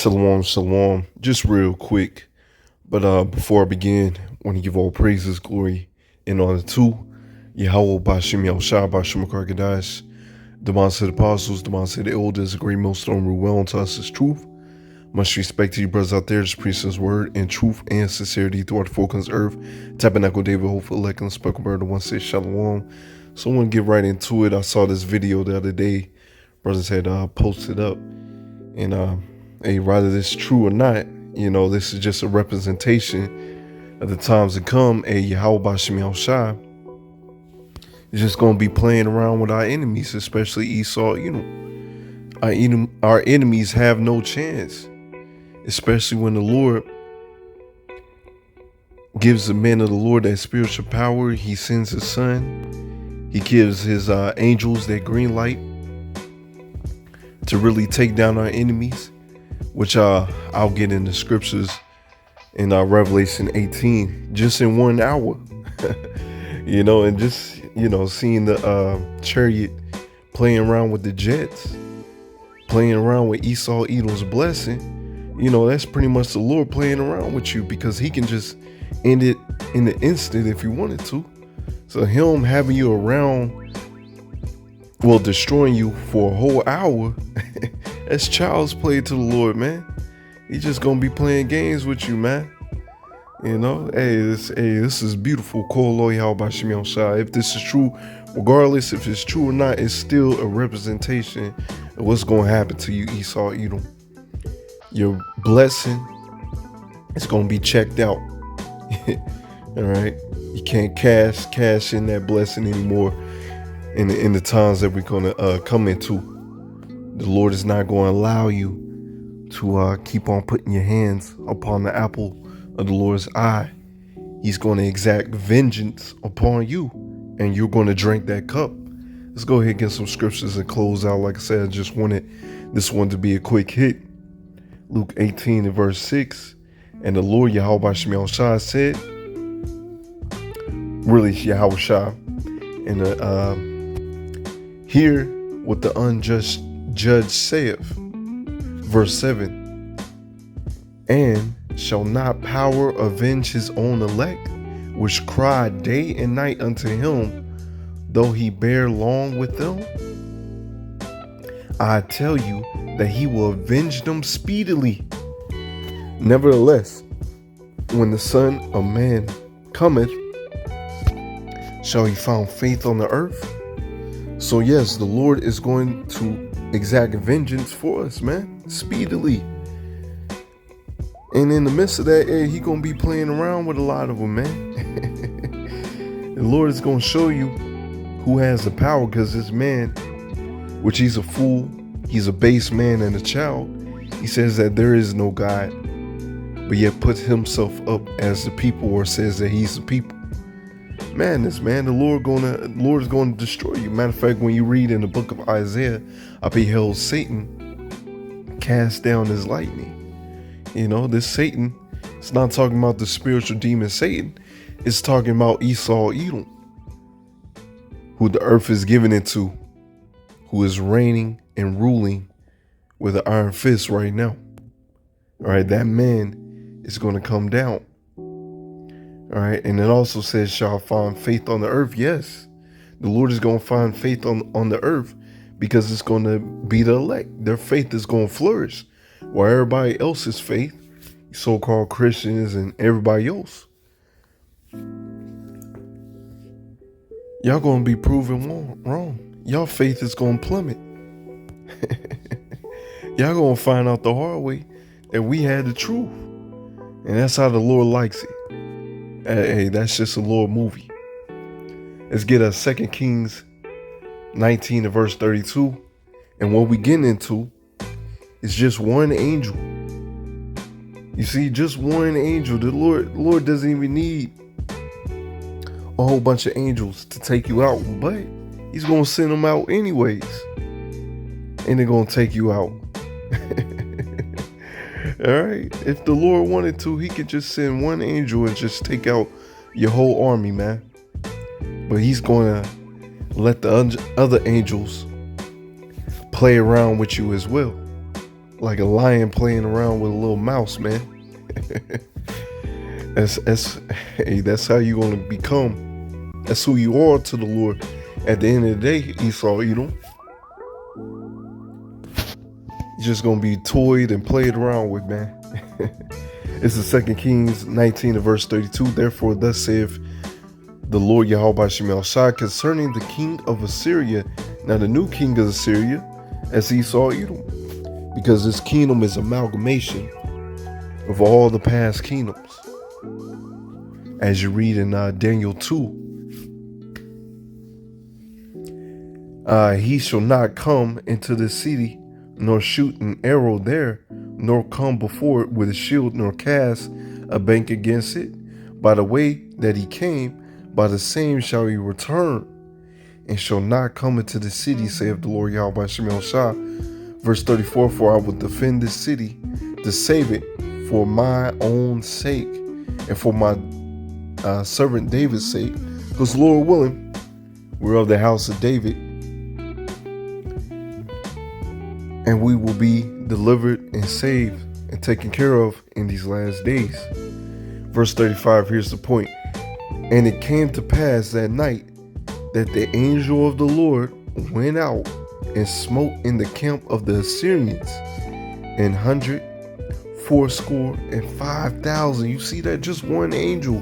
Shalom, shalom. Just real quick, but before I begin, I want to give all praises, glory, and honor to Yahweh Bashim Yahushua Bashim Karkadash, the Mindset Apostles, the Mindset Elders, the great millstone rule well unto us is truth. Much respect to you brothers out there, just preach His word in truth and sincerity throughout the folk on this earth. Tabernacle David, hopeful elect, and spoken word, the one says shalom. So I want to get right into it. I saw this video the other day. Brothers had posted up, and hey, whether this is true or not, this is just a representation of the times to come. Hey, Yahweh Bashim Yahushua is just going to be playing around with our enemies, especially Esau. Our enemies have no chance, especially when the Lord gives the men of the Lord that spiritual power. He sends His Son. He gives His angels that green light to really take down our enemies, which I'll get in the scriptures in Revelation 18, just in 1 hour. And just, seeing the chariot playing around with the jets, playing around with Esau, Edom's blessing, that's pretty much the Lord playing around with you, because He can just end it in the instant if He wanted to. So Him having you around, destroying you for a whole hour, that's child's play to the Lord, man. He's just gonna be playing games with you, man. This is beautiful. If this is true, regardless if it's true or not, it's still a representation of what's gonna happen to you, Esau, Edom. Your blessing is gonna be checked out. All right, you can't cash in that blessing anymore. In the times that we're gonna come into, the Lord is not going to allow you to keep on putting your hands upon the apple of the Lord's eye. He's going to exact vengeance upon you, and you're going to drink that cup. Let's go ahead and get some scriptures and close out. Like I said, I just wanted this one to be a quick hit. Luke 18 and verse 6. And the Lord Yahweh Bashim Yahushua said, really Yahushua, and hear what the unjust judge saith. Verse 7. And shall not power avenge his own elect, which cry day and night unto him, though he bear long with them? I tell you that he will avenge them speedily. Nevertheless, when the Son of Man cometh, shall he find faith on the earth? So yes, the Lord is going to exact vengeance for us, man, speedily. And in the midst of that, He gonna be playing around with a lot of them, man. The Lord is gonna show you who has the power, because this man, which he's a fool, he's a base man and a child. He says that there is no God, but yet puts himself up as the people, or says that he's the people. Madness, man. The Lord is going to destroy you. Matter of fact, when you read in the book of Isaiah, I beheld Satan cast down his lightning. This Satan, it's not talking about the spiritual demon Satan. It's talking about Esau, Edom, who the earth is given it to, who is reigning and ruling with an iron fist right now. All right, that man is going to come down. All right, and it also says, shall find faith on the earth. Yes, the Lord is going to find faith on the earth, because it's going to be the elect. Their faith is going to flourish, while everybody else's faith, so-called Christians and everybody else, y'all going to be proven wrong. Y'all faith is going to plummet. Y'all going to find out the hard way that we had the truth. And that's how the Lord likes it. Hey, that's just a Lord movie. Let's get 2 Kings 19 and verse 32. And what we get into is just one angel. You see, just one angel. The Lord doesn't even need a whole bunch of angels to take you out, but He's going to send them out anyways. And they're going to take you out. All right. If the Lord wanted to, He could just send one angel and just take out your whole army, man. But He's going to let the other angels play around with you as well. like a lion playing around with a little mouse, man. That's how you're gonna become. That's who you are to the Lord. At the end of the day, Esau, you're just gonna be toyed and played around with, man. It's the 2 Kings 19 and verse 32. Therefore, thus saith the Lord Yahweh Shemel Shai concerning the king of Assyria. Now, the new king of Assyria, as Esau, Edom, because this kingdom is amalgamation of all the past kingdoms. As you read in Daniel 2, he shall not come into the city, nor shoot an arrow there, nor come before it with a shield, nor cast a bank against it. By the way that he came, by the same shall he return, and shall not come into the city, saith the Lord Yahweh Shemel Shai. Verse 34, for I will defend this city to save it for my own sake, and for my servant David's sake, because Lord willing, we're of the house of David, and we will be delivered and saved and taken care of in these last days. Verse 35, here's the point. And it came to pass that night that the angel of the Lord went out and smote in the camp of the Assyrians 184,500. You see that? Just one angel.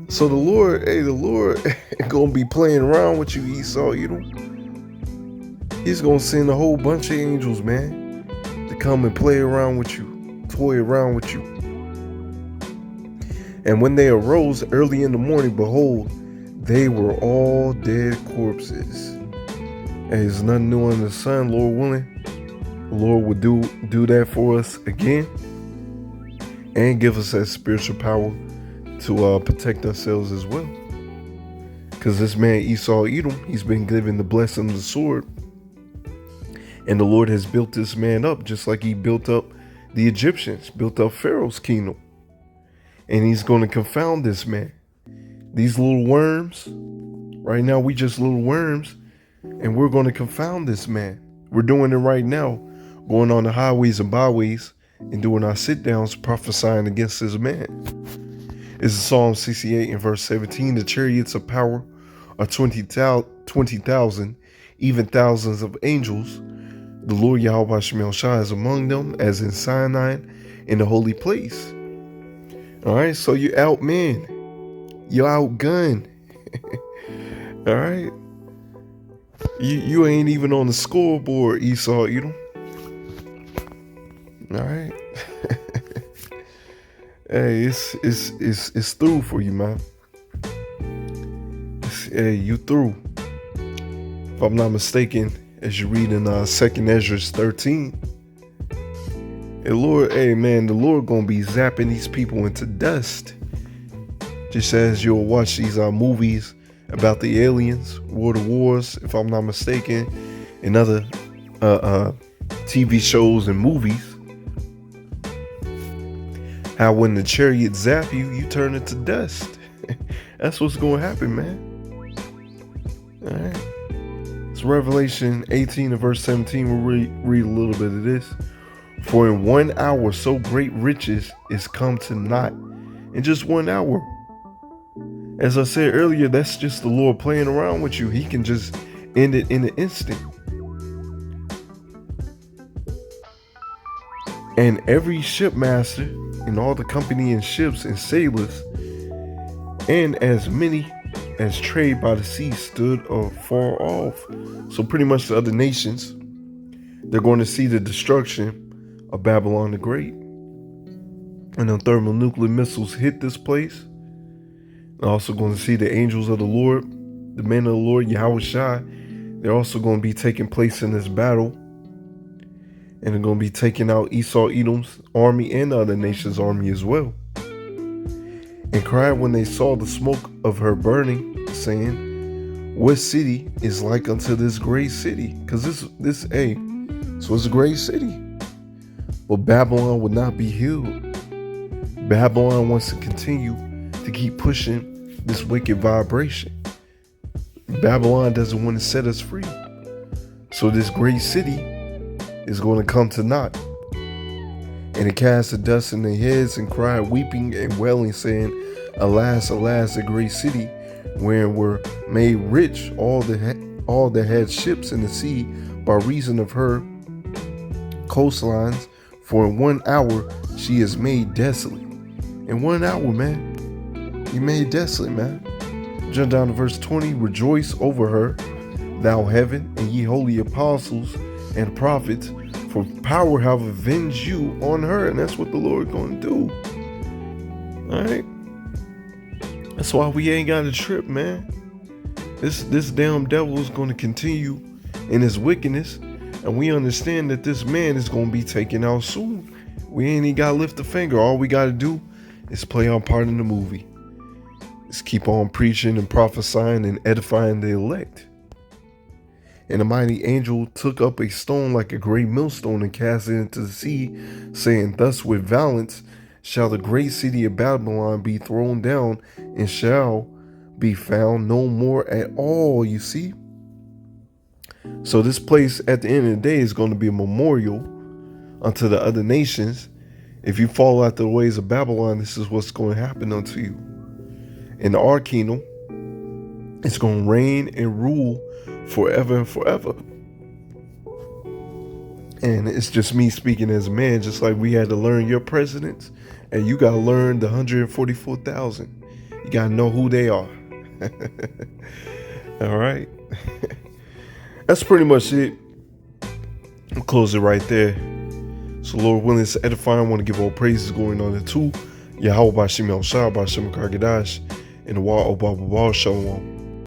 So the Lord gonna be playing around with you, Esau. He's gonna send a whole bunch of angels, man, to come and play around with you, toy around with you. And when they arose early in the morning, behold, they were all dead corpses. And there's nothing new under the sun, Lord willing. The Lord will do that for us again, and give us that spiritual power to protect ourselves as well. Because this man Esau Edom, he's been given the blessing of the sword. And the Lord has built this man up just like he built up the Egyptians, built up Pharaoh's kingdom. And he's going to confound this man. These little worms, right now we just little worms, and we're going to confound this man. We're doing it right now, going on the highways and byways and doing our sit downs, prophesying against this man. It's Psalm 68 and verse 17. The chariots of power are 20,000, even thousands of angels. The Lord Yahweh Shemel Shai is among them, as in Sinai, in the holy place. All right, so you're outman, you're outgunned. All right, you ain't even on the scoreboard, Esau Edom. All right. Hey, it's through for you, man. Hey, you through. If I'm not mistaken, as you read in 2nd Ezra 13, the Lord gonna be zapping these people into dust. Just as you'll watch these movies about the aliens, World of Wars, if I'm not mistaken, and other TV shows and movies. How when the chariot zap you, you turn into dust. That's what's going to happen, man. All right. It's Revelation 18 and verse 17. We'll read a little bit of this. For in 1 hour so great riches is come to naught. In just 1 hour. As I said earlier, that's just the Lord playing around with you. He can just end it in an instant. And every shipmaster and all the company and ships and sailors, and as many as trade by the sea, stood afar off. So pretty much the other nations, they're going to see the destruction of Babylon the Great. And the thermonuclear missiles hit this place. They're also going to see the angels of the Lord, the men of the Lord, Yahweh Shai. They're also going to be taking place in this battle. And they're going to be taking out Esau Edom's army and the other nations' army as well. And cried when they saw the smoke of her burning, saying, what city is like unto this great city? Because so it's a great city. But Babylon would not be healed. Babylon wants to continue to keep pushing this wicked vibration. Babylon doesn't want to set us free. So this great city is going to come to naught. And it cast the dust in their heads and cried, weeping and wailing, saying, Alas, alas, the great city, wherein were made rich all that had ships in the sea by reason of her coastlines. For in 1 hour she is made desolate. In 1 hour, man, you made desolate, man. Jump down to verse 20. Rejoice over her, thou heaven, and ye holy apostles and prophets, for power have avenged you on her. And that's what the Lord going to do. All right. That's why we ain't got a trip, man. This damn devil is going to continue in his wickedness. And we understand that this man is going to be taken out soon. We ain't even got to lift a finger. All we got to do is play our part in the movie. Just keep on preaching and prophesying and edifying the elect. And the mighty angel took up a stone like a great millstone and cast it into the sea, saying, Thus with violence shall the great city of Babylon be thrown down, and shall be found no more at all. You see? So this place at the end of the day is going to be a memorial unto the other nations. If you fall out the ways of Babylon, this is what's going to happen unto you. In our kingdom, it's going to reign and rule forever and forever. And it's just me speaking as a man, just like we had to learn your presidents, and you got to learn the 144,000. You got to know who they are. All right. That's pretty much it. I'll close it right there. So Lord willing, it's edifying. I want to give all praises going on to Yahweh Bashim El Shah Bashim Kargadash and the Wa Obaba Shalom.